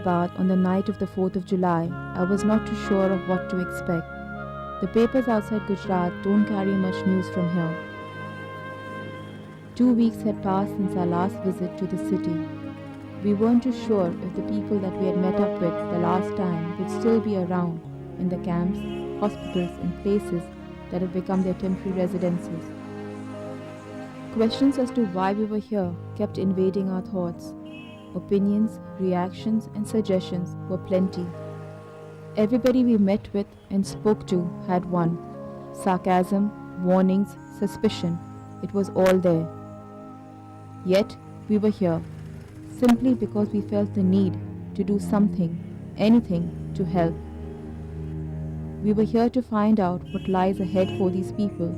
Ahmedabad on the night of the 4th of July, I was not too sure of what to expect. The papers outside Gujarat don't carry much news from here. 2 weeks had passed since our last visit to the city. We weren't too sure if the people that we had met up with the last time would still be around in the camps, hospitals, and places that had become their temporary residences. Questions as to why we were here kept invading our thoughts. Opinions, reactions, and suggestions were plenty. Everybody we met with and spoke to had one: sarcasm, warnings, suspicion. It was all there. Yet, we were here, simply because we felt the need to do something, anything, to help. We were here to find out what lies ahead for these people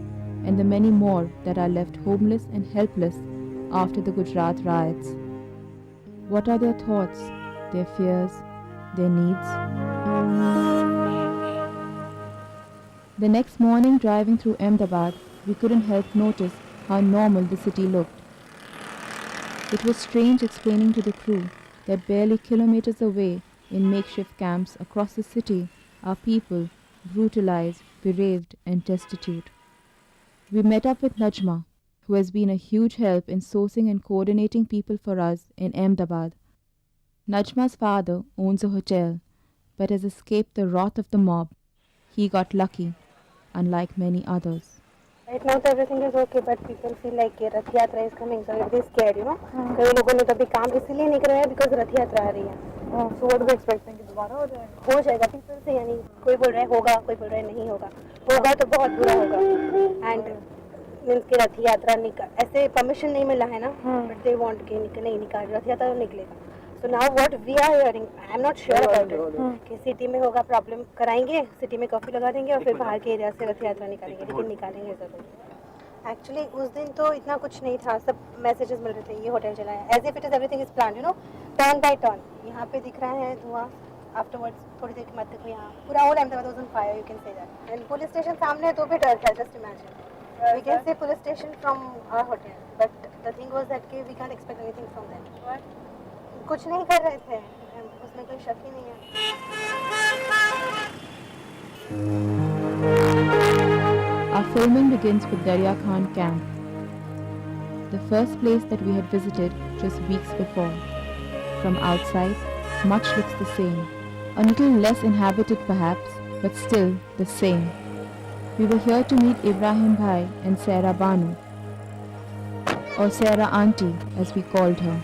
and the many more that are left homeless and helpless after the Gujarat riots. What are their thoughts, their fears, their needs? The next morning, driving through Ahmedabad, we couldn't help notice how normal the city looked. It was strange explaining to the crew that barely kilometers away in makeshift camps across the city are people brutalized, bereaved, and destitute. We met up with Najma, who has been a huge help in sourcing and coordinating people for us in Ahmedabad. Najma's father owns a hotel, but has escaped the wrath of the mob. He got lucky, unlike many others. Right now तो everything is okay, but people feel like ये रथ यात्रा is coming, so it is scared, you know. कई लोगों ने तो अभी काम इसलिए नहीं कराया because रथ यात्रा आ रही है. So what do we expecting कि दोबारा हो जाएगा? हो जाएगा people से, यानी कोई बोल रहा है होगा, कोई बोल रहा है नहीं होगा. होगा तो बहुत बुरा होगा. And मीन्स की रथ यात्रा निकाल ऐसे परमिशन नहीं मिला है ना, but they want कि नहीं निकाल रथ यात्रा तो निकलेगा. So now what we are hearing, I am not sure about it. कि सिटी में होगा प्रॉब्लम कराएंगे, सिटी में कर्फ्यू लगा देंगे और फिर बाहर के एरिया से रथ यात्रा निकालेंगे, लेकिन निकालेंगे जरूर. एक्चुअली उस दिन तो इतना कुछ नहीं था, सब मैसेजेस मिल रहे थे ये होटल चला है, as if it is everything is plan, you know, turn by turn. यहाँ पे दिख रहा है धुआं, आफ्टरवर्ड्स थोड़ी देर के बाद देखो यहाँ पूरा whole Ahmedabad was on fire, you can say that. And police station सामने है तो भी डर था, just imagine. We can see police station from our hotel, but the thing was that कि we can't expect anything from that. कुछ नहीं कर रहे थे, उसमें कोई शक ही नहीं है. Our filming begins with Darya Khan camp, the first place that we had visited just weeks before. From outside, much looks the same, a little less inhabited perhaps, but still the same. We were here to meet Ibrahim Bhai and Sarah Banu, or Sarah Auntie as we called her.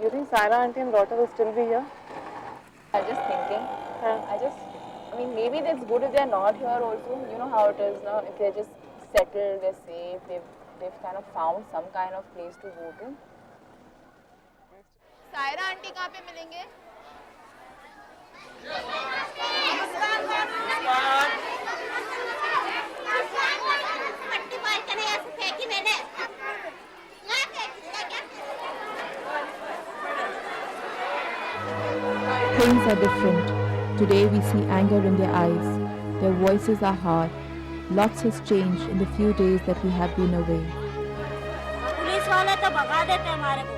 You think Sarah auntie and daughter will still be here? I'm just thinking. I mean, maybe that's good if they're not here also. You know how it is now. If they're just settled, they're safe, they've kind of found some kind of place to go to. Saira aunty कहाँ पे मिलेंगे? Things are different. Today we see anger in their eyes. Their voices are hard. Lots has changed in the few days that we have been away. Police वाले तो भगा देते हमारे को.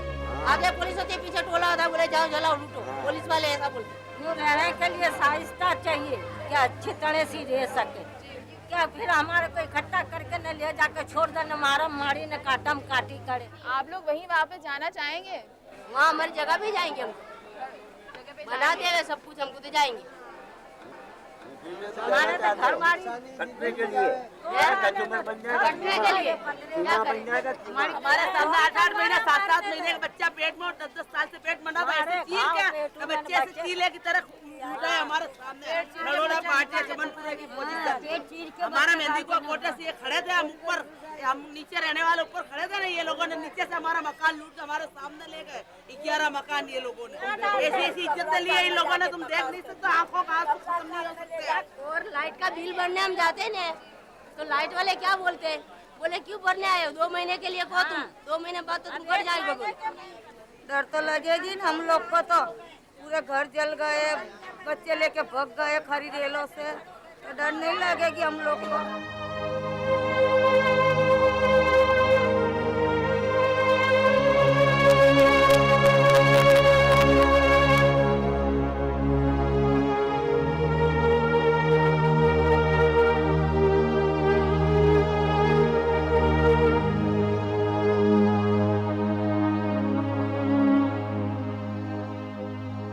आगे पुलिस होती है, पीछे टोला होता है, बोले जाओ जलाओ लूटो. पुलिस वाले ऐसा बोलते हैं. यूँ रहने के लिए साहिस्ता चाहिए, क्या अच्छी तरह से रह सके. क्या फिर हमारे को इकट्ठा करके न ले जाकर छोड़ देना, मारम मारी न काटम काटी करे. आप लोग वहीं वहाँ पे जाना चाहेंगे? वहाँ हमारी जगह भी जाएंगे हम. बना दिया सब कुछ, हमको तो जाएंगे. हमारे तो घर बारी कटने के लिए हमारे सामने 8-8 महीने 7-7 महीने का बच्चा पेट में और 10-10 साल से पेट मना हुआ है. चील क्या बच्चे से चीले की तरह हमारे सामने नरोड़ा पार्टी चमनपुर की पोजीशन. हमारा मेहंदी को कोटे से ये खड़े थे, हम ऊपर, हम नीचे रहने वाले ऊपर खड़े थे ना, ये लोगों ने नीचे से हमारा मकान लूट के हमारे सामने ले गए. 11 मकान ये लोगों ने ऐसी इज्जत ली है इन लोगों ने, तुम देख नहीं सकते, आंखों का आंसू खत्म नहीं हो सकते. और लाइट का बिल भरने हम जाते हैं तो लाइट वाले क्या बोलते हैं, बोले क्यों भरने आए हो, 2 महीने के लिए को तुम, 2 महीने बाद तो तुम घर जाएंगे. बोले डर तो लगेगी ना हम लोग को, तो पूरे घर जल गए, बच्चे लेके भाग गए खरी रेलों से, तो डर नहीं लगेगी हम लोग को.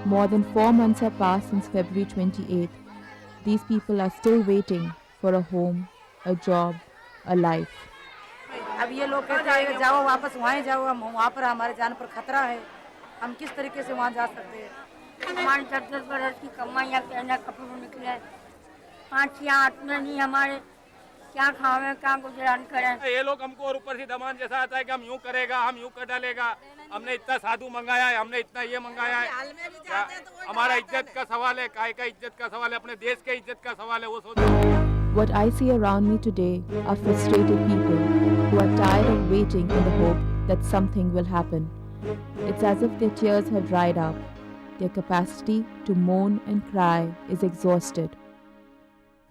More than 4 months have passed since February 28th. These people are still waiting for a home, a job, a life. अब ये लोग कहते हैं कि जाओ वापस वहीं जाओ, हम वहाँ पर हमारे जान पर खतरा है, हम किस तरीके से वहाँ जा सकते हैं? हमारी 10-10 बरस की कमाइयाँ पहना कपड़ों निकले 5 या 8 में नहीं हमारे क्या खावे क्या गुजरान करें। ये लोग हमको और ऊपर से दमान जैसा आता है कि हम यूँ करेगा, हम यूँ कर डालेगा, हमने इतना साधु मंगाया है, हमने इतना ये मंगाया है, हमारा इज्जत का सवाल है, काय का इज्जत का सवाल है, अपने देश के इज्जत का सवाल है, वो सोचो। What I see around me today are frustrated people who are tired of waiting in the hope that something will happen. It's as if their tears have dried up. Their capacity to moan and cry is exhausted.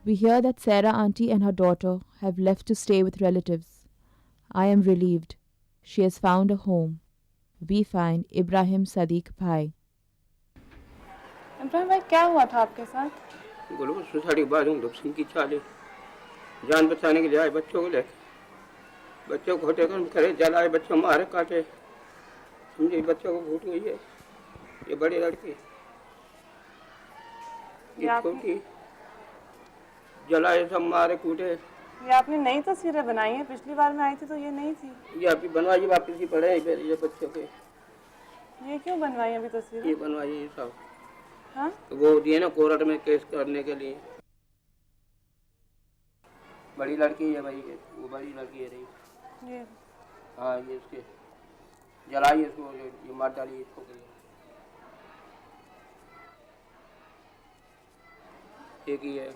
We hear that Sarah auntie and her daughter have left to stay with relatives. I am relieved. She has found a home. We find Ibrahim Sadiq Bhai. Ibrahim भाई क्या हुआ था आपके साथ? बोलो suicide के बाद हूँ सिंह की चाल है, जान बचाने के लिए आए बच्चों को लेकर, बच्चों को खोटे कर करे जलाए, बच्चों मारे काटे, समझे बच्चों को भूट हुई है। ये बड़ी लड़की ये छोटी जलाए, सब मारे कूटे। ये आपने नई तस्वीरें बनाई हैं, पिछली बार में आई थी तो ये नहीं थी। ये अभी बनवाई वापस ही पड़े ये बच्चों के। ये क्यों बनवाई अभी तस्वीरें? ये बनवाई ये सब हाँ? तो वो दिए ना कोर्ट में केस करने के लिए। बड़ी लड़की है भाई, वो बड़ी लड़की है रही। ये हाँ ये इसके जलाई इसको, ये मार डाली इसको। एक ही है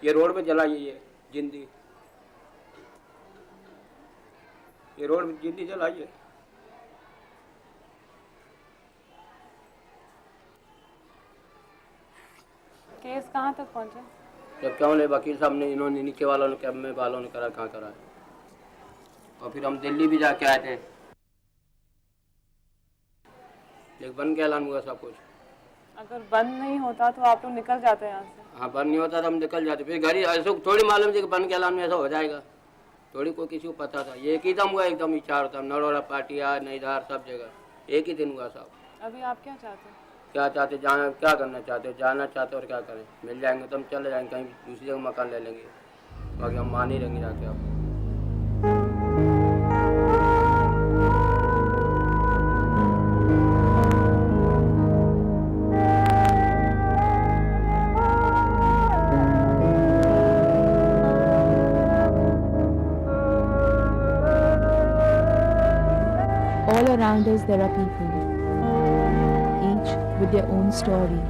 ये रोड पे जलाई है, ये जिंदी, ये रोड पे जिंदी जलाई है। केस कहाँ तक पहुँचे? जब क्या होने वकील साहब ने, इन्होंने नीचे वालों ने, कैब में वालों ने करा, कहाँ करा है। और फिर हम दिल्ली भी जाके आए थे, एक बंद के ऐलान हुआ सब कुछ। अगर बंद नहीं होता तो आप लोग निकल जाते यहाँ से? हाँ बंद नहीं होता तो हम निकल जाते, फिर घर ही ऐसे थोड़ी मालूम थी कि बंद के ऐलान में ऐसा हो जाएगा, थोड़ी कोई किसी को पता था। ये एक ही दम हुआ, एकदम ही चारों तरफ नरोड़ा पाटिया नईधार सब जगह एक ही दिन हुआ साहब। अभी आप क्या चाहते हैं? क्या चाहते, जाना क्या करना चाहते हो, जाना चाहते हो और क्या करें, मिल जाएंगे तो हम चले जाएंगे, कहीं दूसरी जगह मकान ले लेंगे, बाकी हम मान ही रहेंगे जाके। आप All around us there are people, each with their own story.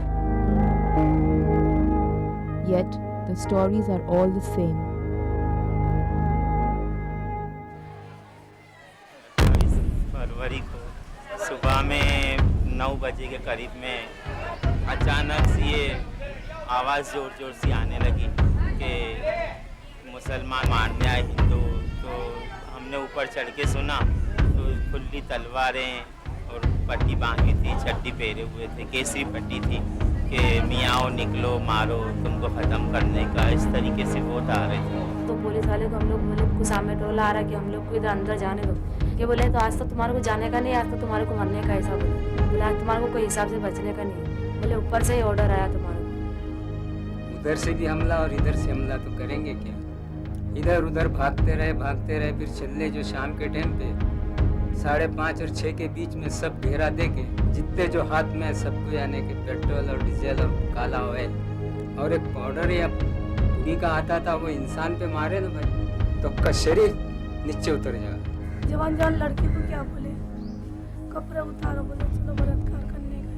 Yet the stories are all the same. फरवरी को सुबह में 9 बजे के करीब में अचानक से ये आवाज़ ज़ोर ज़ोर से आने लगी कि मुसलमान मारने आए हिंदू। तो हमने ऊपर चढ़ के सुना तो खुली तलवारें और पट्टी बांधी थी, छड्डी पहरे हुए थे, केसरी पट्टी थी कि मियाओ निकलो मारो तुमको ख़त्म करने का, इस तरीके से वो आ रहे थे। तो पुलिस वाले को हम लोग बोले, कुछ सामने टोला आ रहा कि हम लोग को इधर अंदर जाने दो। ये बोले तो आज तक तुम्हारे को जाने का नहीं, आज तक तुम्हारे को मरने का ऐसा बोले आज तुम्हारे को कोई हिसाब से बचने का नहीं। बोले ऊपर से ही ऑर्डर आया तुम्हारे को। उधर से भी हमला और इधर से हमला तो करेंगे क्या, इधर उधर भागते रहे, फिर चले जो शाम के टाइम पे 5:30 और 6 के बीच में सब घेरा दे के जितने जो हाथ में सबको, यानी कि पेट्रोल और डीजल और काला ऑयल और एक पाउडर या पूरी का आता था, वो इंसान पे मारे ना भाई तो का शरीर नीचे उतर जाएगा। जवान जान लड़की को क्या बोले, कपड़े उतारो, बोले चलो बलात्कार करने गए।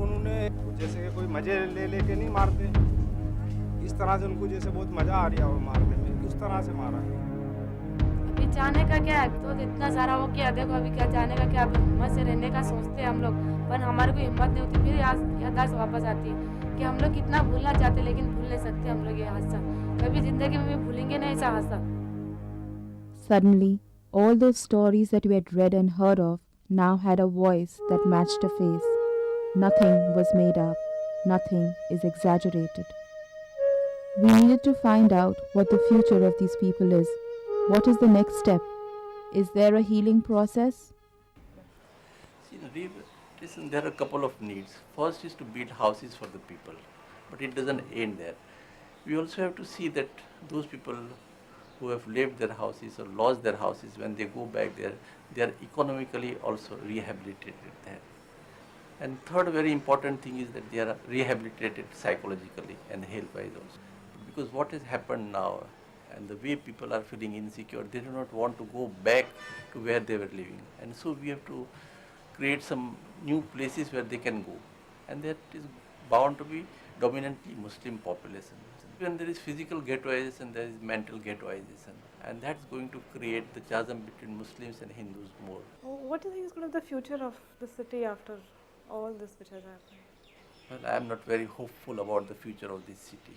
उन्होंने जैसे कि कोई मजे ले लेके नहीं मारते, इस तरह से उनको जैसे बहुत मजा आ रहा हो मारने में, उस तरह से मारा है। अभी जाने का क्या है, तो इतना सारा हो गया, देखो अभी क्या जाने का क्या, हिम्मत से रहने का सोचते हैं हम लोग, पर हमारे को हिम्मत नहीं होती। फिर याददाश्त वापस आती है कि हम लोग कितना भूलना चाहते लेकिन भूल नहीं सकते हम लोग ये हादसा, कभी जिंदगी में भी भूलेंगे नहीं ऐसा हादसा। Suddenly, all those stories that we had read and heard of now had a voice that matched a face. Nothing was made up. Nothing is exaggerated. We needed to find out what the future of these people is. What is the next step? Is there a healing process? See, Naveed, Listen, there are a couple of needs. First is to build houses for the people, but it doesn't end there. We also have to see that those people who have left their houses or lost their houses, when they go back there, they are economically also rehabilitated there. And third very important thing is that they are rehabilitated psychologically and health-wise also. Because what has happened now, and the way people are feeling insecure, they do not want to go back to where they were living. And so we have to create some new places where they can go. And that is bound to be dominantly Muslim population. When there is physical ghettoization, there is mental ghettoization. And that's going to create the chasm between Muslims and Hindus more. What do you think is going to be the future of the city after all this which has happened? Well, I am not very hopeful about the future of this city.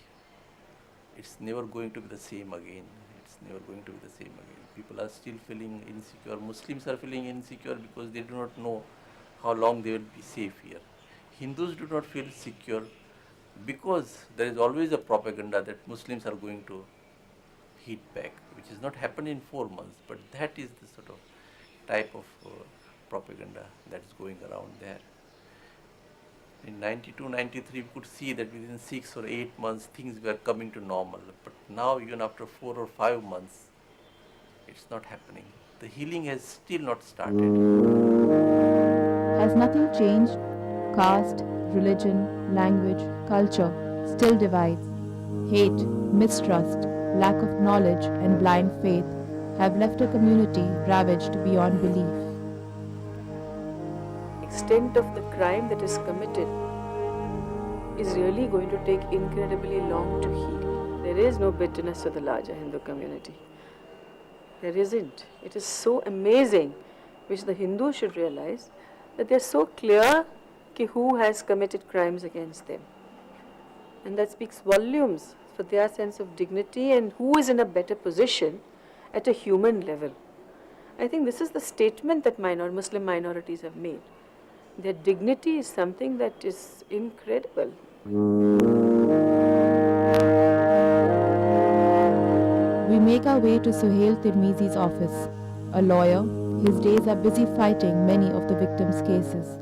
It's never going to be the same again. It's never going to be the same again. People are still feeling insecure. Muslims are feeling insecure because they do not know how long they will be safe here. Hindus do not feel secure because there is always a propaganda that Muslims are going to hit back, which has not happened in 4 months, but that is the sort of type of propaganda that is going around there. In 92, 93, we could see that within 6 or 8 months things were coming to normal. But now, even after 4 or 5 months, it's not happening. The healing has still not started. Has nothing changed? Caste, religion, language, culture still divides. Hate, mistrust, lack of knowledge and blind faith have left a community ravaged beyond belief. Extent of the crime that is committed is really going to take incredibly long to heal. There is no bitterness to the larger Hindu community. There isn't. It is so amazing, which the Hindus should realize, that they are so clear ki who has committed crimes against them. And that speaks volumes for their sense of dignity and who is in a better position at a human level. I think this is the statement that Muslim minorities have made. Their dignity is something that is incredible. We make our way to Suhail Tirmizi's office. A lawyer, his days are busy fighting many of the victims' cases.